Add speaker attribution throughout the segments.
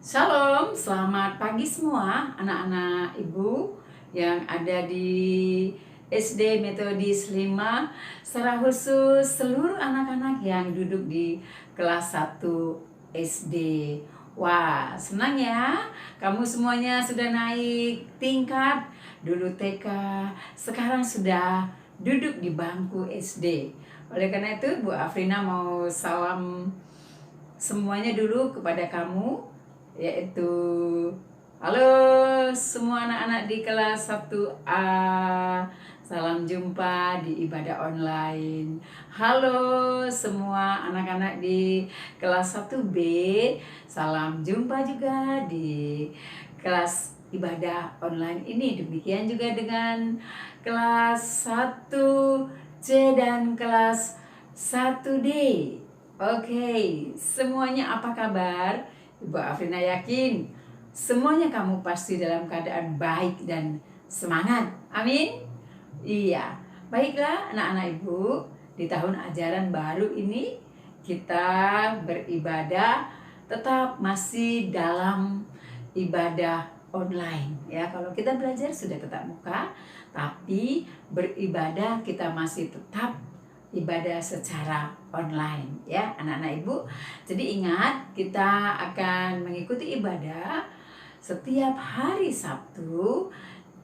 Speaker 1: Shalom, selamat pagi semua anak-anak ibu yang ada di SD Metodis 5, secara khusus seluruh anak-anak yang duduk di kelas 1 SD. Wah, senang ya, kamu semuanya sudah naik tingkat, dulu TK, sekarang sudah duduk di bangku SD. Oleh karena itu, Bu Afrina mau salam semuanya dulu kepada kamu, yaitu halo semua anak-anak di kelas 1A, salam jumpa di ibadah online. Halo semua anak-anak di kelas 1B, salam jumpa juga di kelas ibadah online ini. Demikian juga dengan kelas 1C dan kelas 1D. Oke, semuanya apa kabar? Ibu Afrina yakin semuanya kamu pasti dalam keadaan baik dan semangat. Amin. Iya, baiklah anak-anak ibu, di tahun ajaran baru ini kita beribadah tetap masih dalam ibadah online ya. Kalau kita belajar sudah tetap muka, tapi beribadah kita masih tetap ibadah secara online ya anak-anak ibu. Jadi ingat, kita akan mengikuti ibadah setiap hari Sabtu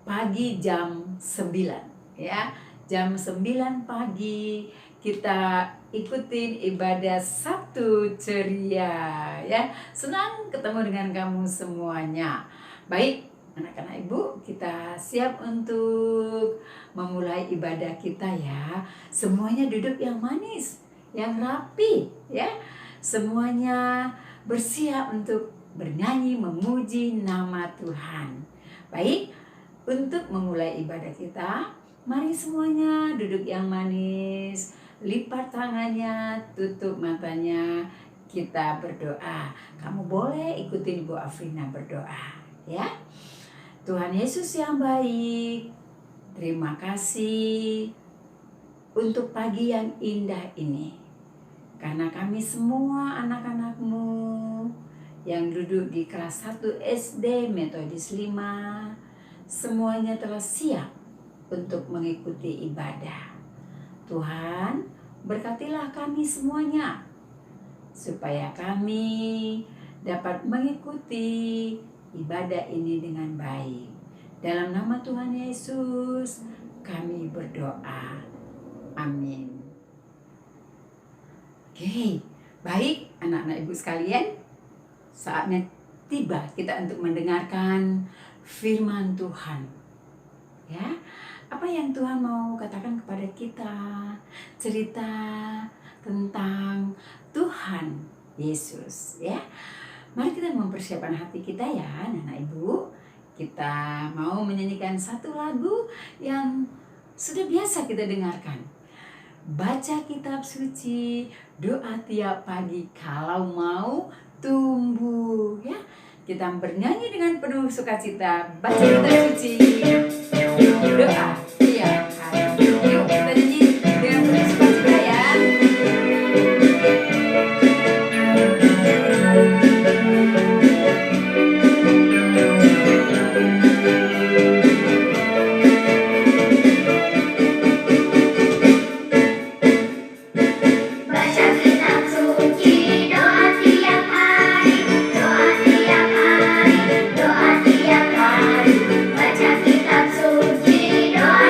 Speaker 1: pagi jam 9 ya. Jam 9 pagi kita ikutin ibadah Sabtu ceria ya. Senang ketemu dengan kamu semuanya. Baik, anak-anak ibu, kita siap untuk memulai ibadah kita ya. Semuanya duduk yang manis, yang rapi ya. Semuanya bersiap untuk bernyanyi memuji nama Tuhan. Baik, untuk memulai ibadah kita, mari semuanya duduk yang manis, lipat tangannya, tutup matanya, kita berdoa. Kamu boleh ikutin Ibu Afrina berdoa ya. Tuhan Yesus yang baik, terima kasih untuk pagi yang indah ini. Karena kami semua anak-anak-Mu yang duduk di kelas 1 SD Metodis 5, semuanya telah siap untuk mengikuti ibadah. Tuhan, berkatilah kami semuanya, supaya kami dapat mengikuti ibadah ini dengan baik. Dalam nama Tuhan Yesus kami berdoa. Amin. Oke, baik anak-anak ibu sekalian, saatnya tiba kita untuk mendengarkan firman Tuhan. Ya, apa yang Tuhan mau katakan kepada kita? Cerita tentang Tuhan Yesus ya. Mari kita mempersiapkan hati kita ya anak-anak ibu. Kita mau menyanyikan satu lagu yang sudah biasa kita dengarkan. Baca kitab suci, doa tiap pagi kalau mau tumbuh ya. Kita bernyanyi dengan penuh sukacita, baca kitab suci, doa tiap hari. Yuk kita nyanyi dengan penuh sukacita ya.
Speaker 2: Doa tiap hari, baca kitab suci, doa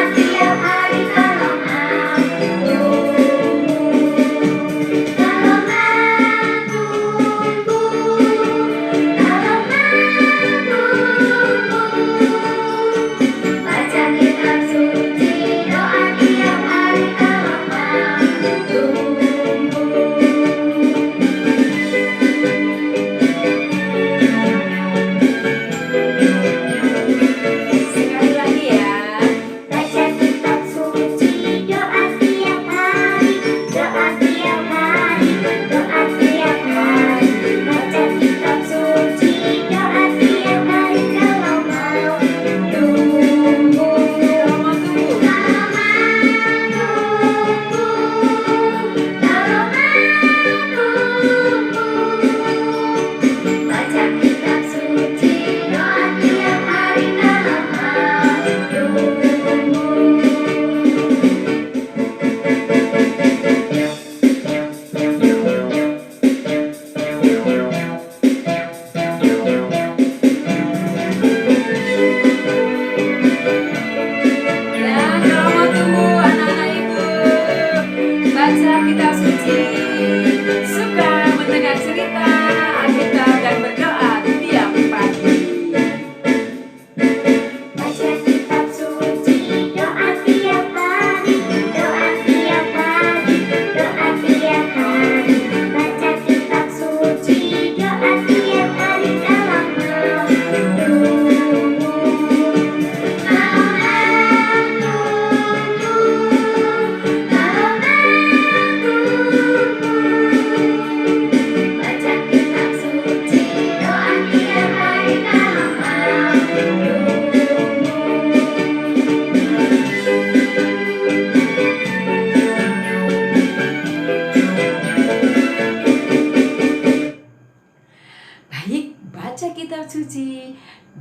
Speaker 1: kitab suci,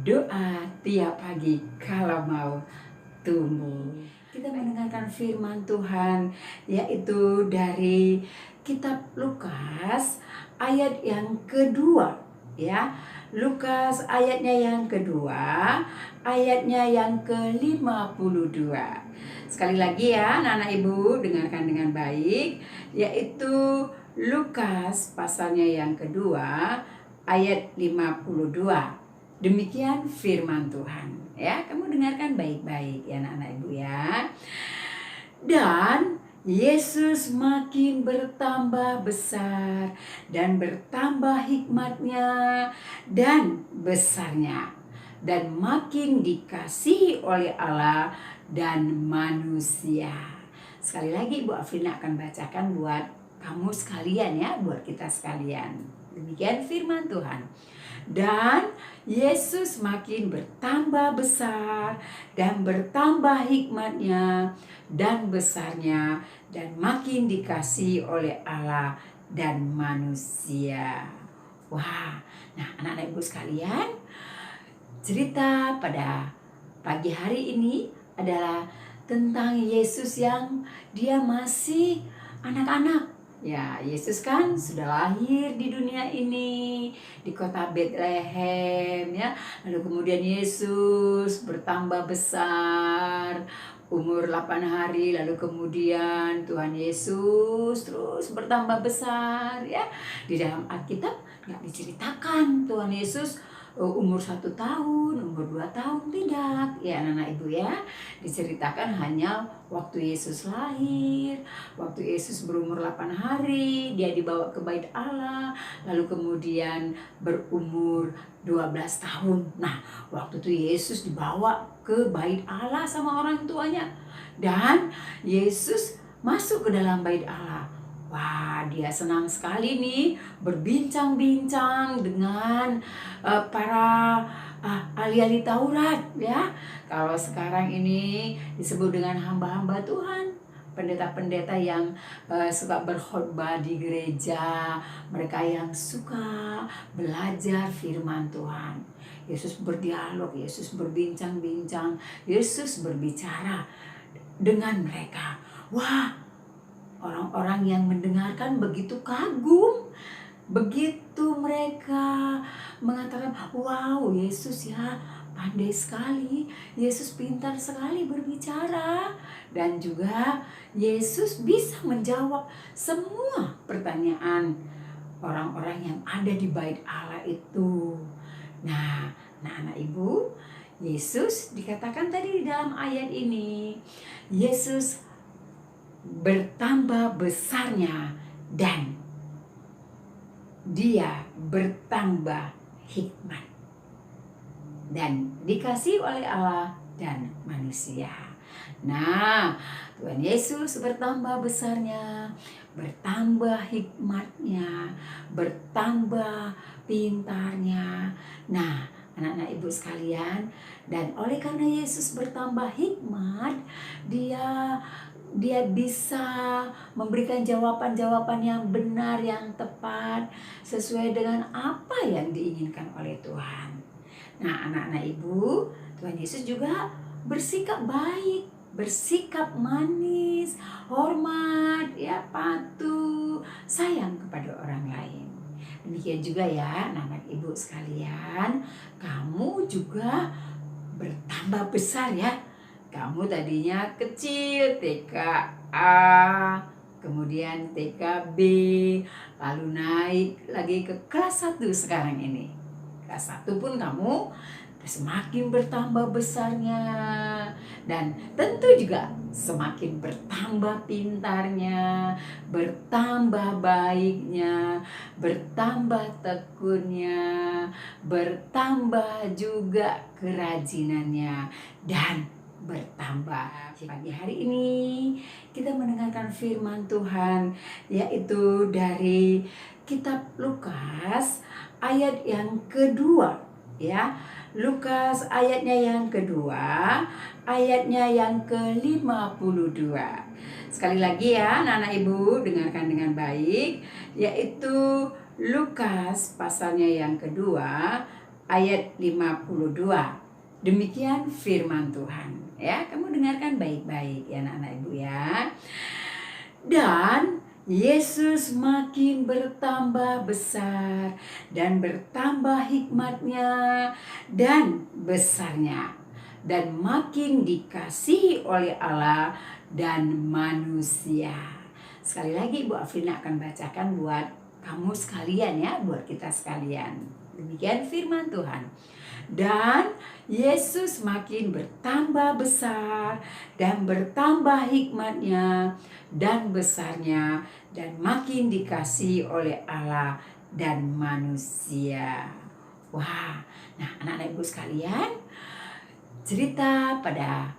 Speaker 1: doa tiap pagi kalau mau tumbuh. Kita mendengarkan firman Tuhan, yaitu dari kitab Lukas ayat yang kedua, ya. Lukas ayatnya yang kedua, ayatnya yang ke-52. Sekali lagi ya, anak-anak ibu, dengarkan dengan baik, yaitu Lukas pasalnya yang kedua, ayat 52. Demikian firman Tuhan. Ya, kamu dengarkan baik-baik ya anak-anak ibu ya. Dan Yesus makin bertambah besar dan bertambah hikmatnya dan besarnya, dan makin dikasihi oleh Allah dan manusia. Sekali lagi Ibu Afrina akan bacakan buat kamu sekalian ya, buat kita sekalian. Demikian firman Tuhan. Dan Yesus makin bertambah besar dan bertambah hikmatnya dan besarnya, dan makin dikasihi oleh Allah dan manusia. Wah, nah anak-anak ibu sekalian, cerita pada pagi hari ini adalah tentang Yesus yang dia masih anak-anak. Ya, Yesus kan sudah lahir di dunia ini, di kota Bethlehem ya. Lalu kemudian Yesus bertambah besar, umur 8 hari, lalu kemudian Tuhan Yesus terus bertambah besar ya. Di dalam Alkitab nggak diceritakan Tuhan Yesus umur 1 tahun, umur 2 tahun, tidak ya anak-anak ibu ya. Diceritakan hanya waktu Yesus lahir, waktu Yesus berumur 8 hari, dia dibawa ke bait Allah, lalu kemudian berumur 12 tahun. Nah, waktu itu Yesus dibawa ke bait Allah sama orang tuanya, dan Yesus masuk ke dalam bait Allah. Wah, dia senang sekali nih berbincang-bincang dengan para ahli-ahli Taurat ya. Kalau sekarang ini disebut dengan hamba-hamba Tuhan, pendeta-pendeta yang suka berkhotbah di gereja, mereka yang suka belajar firman Tuhan. Yesus berdialog, Yesus berbincang-bincang, Yesus berbicara dengan mereka. Wah, orang-orang yang mendengarkan begitu kagum, begitu mereka mengatakan, wow, Yesus ya pandai sekali, Yesus pintar sekali berbicara, dan juga Yesus bisa menjawab semua pertanyaan orang-orang yang ada di bait Allah itu. Nah, anak ibu, Yesus dikatakan tadi di dalam ayat ini, Yesus bertambah besarnya dan dia bertambah hikmat dan dikasihi oleh Allah dan manusia. Nah, Tuhan Yesus bertambah besarnya, bertambah hikmatnya, bertambah pintarnya. Nah, anak-anak ibu sekalian, dan oleh karena Yesus bertambah hikmat, dia bisa memberikan jawaban-jawaban yang benar, yang tepat, sesuai dengan apa yang diinginkan oleh Tuhan. Nah, anak-anak ibu, Tuhan Yesus juga bersikap baik, bersikap manis, hormat, ya, patuh, sayang kepada orang lain. Demikian juga ya anak-anak ibu sekalian, kamu juga bertambah besar ya. Kamu tadinya kecil, TK-A, kemudian TK-B, lalu naik lagi ke kelas 1 sekarang ini. Kelas 1 pun kamu semakin bertambah besarnya, dan tentu juga semakin bertambah pintarnya, bertambah baiknya, bertambah tekunnya, bertambah juga kerajinannya, dan bertambah. Pagi hari ini kita mendengarkan firman Tuhan, yaitu dari kitab Lukas ayat yang kedua ya. Lukas ayatnya yang kedua, ayatnya yang ke-52. Sekali lagi ya anak-anak ibu, dengarkan dengan baik, yaitu Lukas pasalnya yang kedua, ayat 52. Demikian firman Tuhan. Ya, kamu dengarkan baik-baik ya anak-anak ibu ya. Dan Yesus makin bertambah besar dan bertambah hikmatnya dan besarnya, dan makin dikasihi oleh Allah dan manusia. Sekali lagi Ibu Afrina akan bacakan buat kamu sekalian ya, buat kita sekalian. Demikian firman Tuhan. Dan Yesus makin bertambah besar dan bertambah hikmatnya dan besarnya, dan makin dikasihi oleh Allah dan manusia. Wah, nah anak-anak ibu sekalian, cerita pada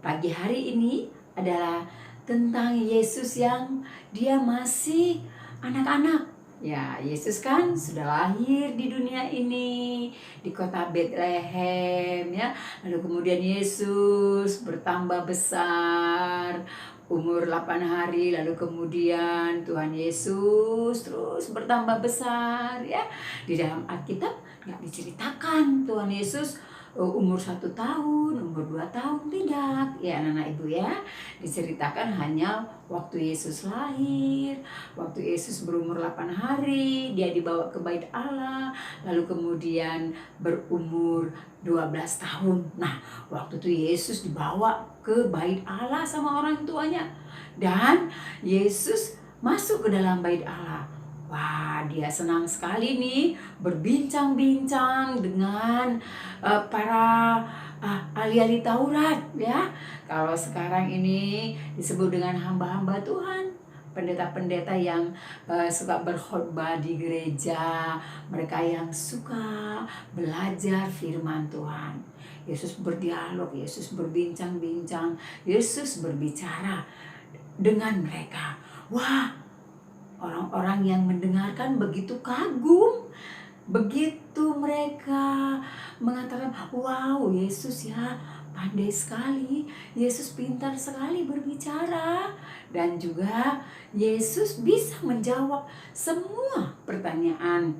Speaker 1: pagi hari ini adalah tentang Yesus yang dia masih anak-anak. Ya, Yesus kan sudah lahir di dunia ini, di kota Bethlehem ya. Lalu kemudian Yesus bertambah besar, umur 8 hari, lalu kemudian Tuhan Yesus terus bertambah besar ya. Di dalam Alkitab nggak diceritakan Tuhan Yesus umur 1 tahun, umur 2 tahun, tidak ya anak-anak ibu ya. Diceritakan hanya waktu Yesus lahir, waktu Yesus berumur 8 hari, dia dibawa ke bait Allah, lalu kemudian berumur 12 tahun. Nah, waktu itu Yesus dibawa ke bait Allah sama orang tuanya, dan Yesus masuk ke dalam bait Allah. Wah, dia senang sekali nih berbincang-bincang dengan para ahli-ahli Taurat ya. Kalau sekarang ini disebut dengan hamba-hamba Tuhan, pendeta-pendeta yang suka berkhotbah di gereja, mereka yang suka belajar firman Tuhan. Yesus berdialog, Yesus berbincang-bincang, Yesus berbicara dengan mereka. Wah, orang-orang yang mendengarkan begitu kagum, begitu mereka mengatakan, wow, Yesus ya pandai sekali, Yesus pintar sekali berbicara, dan juga Yesus bisa menjawab semua pertanyaan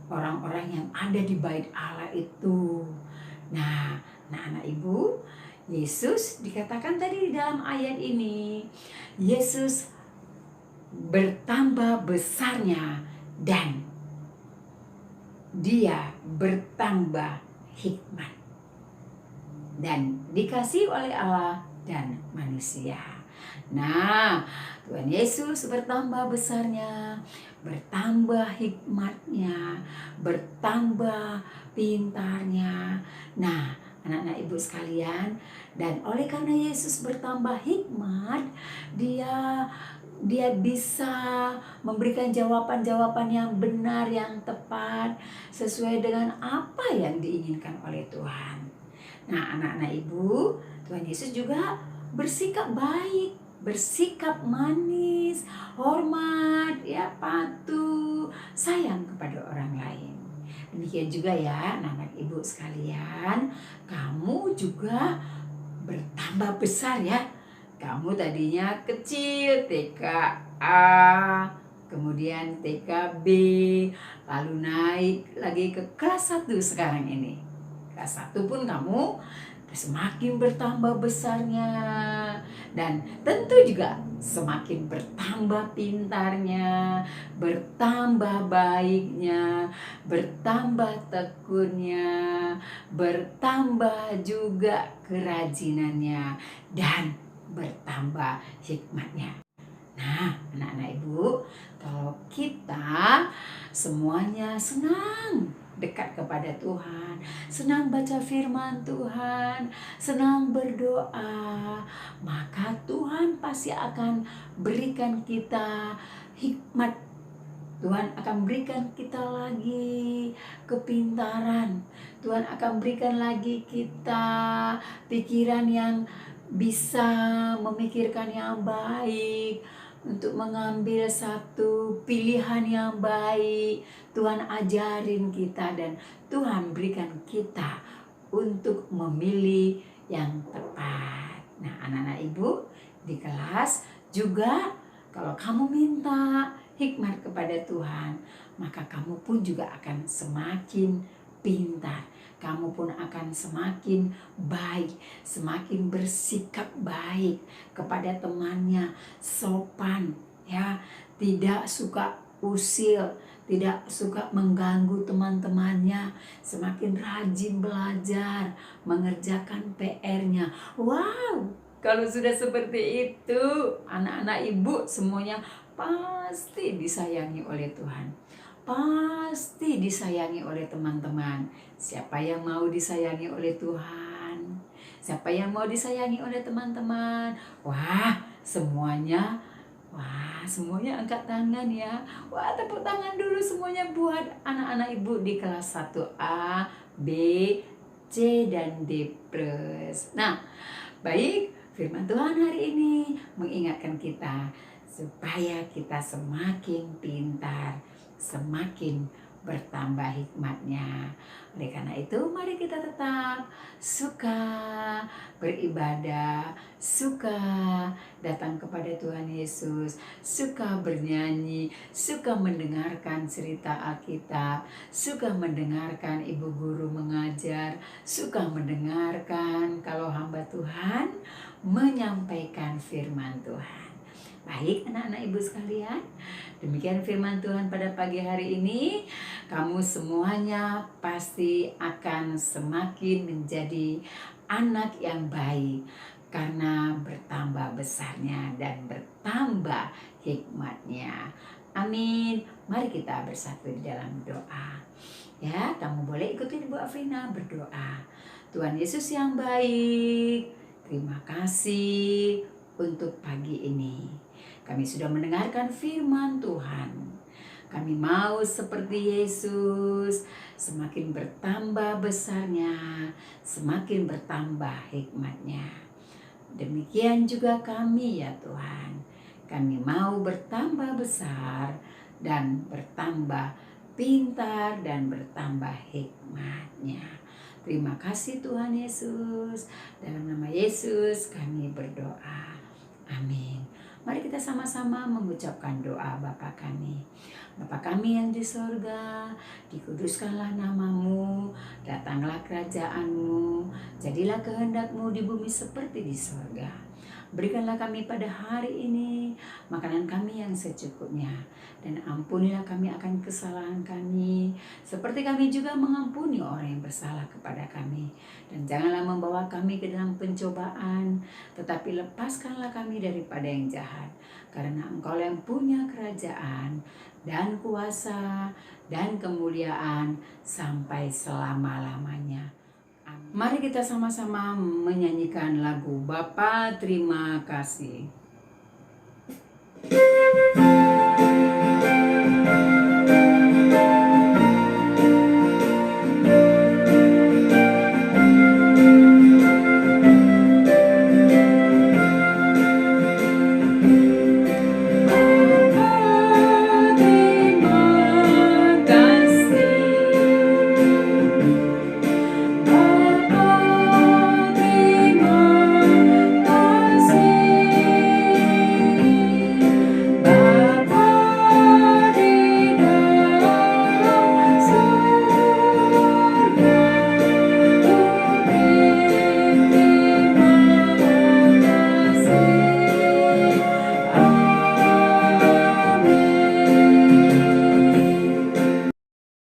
Speaker 1: orang-orang yang ada di bait Allah itu. Nah, anak-anak ibu, Yesus dikatakan tadi di dalam ayat ini, Yesus bertambah besarnya dan dia bertambah hikmat dan dikasihi oleh Allah dan manusia. Nah, Tuhan Yesus bertambah besarnya, bertambah hikmatnya, bertambah pintarnya. Nah, anak-anak ibu sekalian, dan oleh karena Yesus bertambah hikmat, dia bisa memberikan jawaban-jawaban yang benar, yang tepat, sesuai dengan apa yang diinginkan oleh Tuhan. Nah, anak-anak ibu, Tuhan Yesus juga bersikap baik, bersikap manis, hormat, ya, patuh, sayang kepada orang lain. Demikian juga ya anak-anak ibu sekalian, kamu juga bertambah besar ya. Kamu tadinya kecil, TK A, kemudian TK B, lalu naik lagi ke kelas 1 sekarang ini. Kelas 1 pun kamu semakin bertambah besarnya, dan tentu juga semakin bertambah pintarnya, bertambah baiknya, bertambah tekunnya, bertambah juga kerajinannya, dan bertambah hikmatnya. Nah, anak-anak ibu, kalau kita semuanya senang dekat kepada Tuhan, senang baca firman Tuhan, senang berdoa, maka Tuhan pasti akan berikan kita hikmat. Tuhan akan berikan kita lagi kepintaran. Tuhan akan berikan lagi kita pikiran yang bisa memikirkan yang baik, untuk mengambil satu pilihan yang baik. Tuhan ajarin kita dan Tuhan berikan kita untuk memilih yang tepat. Nah, anak-anak ibu di kelas juga, kalau kamu minta hikmat kepada Tuhan, maka kamu pun juga akan semakin pintar. Kamu pun akan semakin baik, semakin bersikap baik kepada temannya, sopan, ya, tidak suka usil, tidak suka mengganggu teman-temannya, semakin rajin belajar, mengerjakan PR-nya. Wow, kalau sudah seperti itu, anak-anak ibu semuanya pasti disayangi oleh Tuhan. Pasti disayangi oleh teman-teman. Siapa yang mau disayangi oleh Tuhan? Siapa yang mau disayangi oleh teman-teman? Semuanya angkat tangan ya. Wah, tepuk tangan dulu semuanya buat anak-anak ibu di kelas 1A, B, C, dan D+. Nah, baik, firman Tuhan hari ini mengingatkan kita supaya kita semakin pintar, semakin bertambah hikmatnya. Oleh karena itu, mari kita tetap suka beribadah, suka datang kepada Tuhan Yesus, suka bernyanyi, suka mendengarkan cerita Alkitab, suka mendengarkan ibu guru mengajar, suka mendengarkan kalau hamba Tuhan menyampaikan firman Tuhan. Baik anak-anak ibu sekalian, demikian firman Tuhan pada pagi hari ini. Kamu semuanya pasti akan semakin menjadi anak yang baik karena bertambah besarnya dan bertambah hikmatnya. Amin. Mari kita bersatu di dalam doa. Ya, kamu boleh ikutin Ibu Afrina berdoa. Tuhan Yesus yang baik, terima kasih untuk pagi ini. Kami sudah mendengarkan firman Tuhan. Kami mau seperti Yesus, semakin bertambah besarnya, semakin bertambah hikmatnya. Demikian juga kami ya Tuhan. Kami mau bertambah besar dan bertambah pintar dan bertambah hikmatnya. Terima kasih Tuhan Yesus. Dalam nama Yesus kami berdoa. Amin. Mari kita sama-sama mengucapkan doa Bapa kami. Bapa kami yang di sorga, dikuduskanlah namamu, datanglah kerajaanmu, jadilah kehendakmu di bumi seperti di sorga. Berikanlah kami pada hari ini makanan kami yang secukupnya, dan ampunilah kami akan kesalahan kami, seperti kami juga mengampuni orang yang bersalah kepada kami. Dan janganlah membawa kami ke dalam pencobaan, tetapi lepaskanlah kami daripada yang jahat. Karena Engkau yang punya kerajaan dan kuasa dan kemuliaan sampai selama-lamanya. Mari kita sama-sama menyanyikan lagu Bapa Terima Kasih.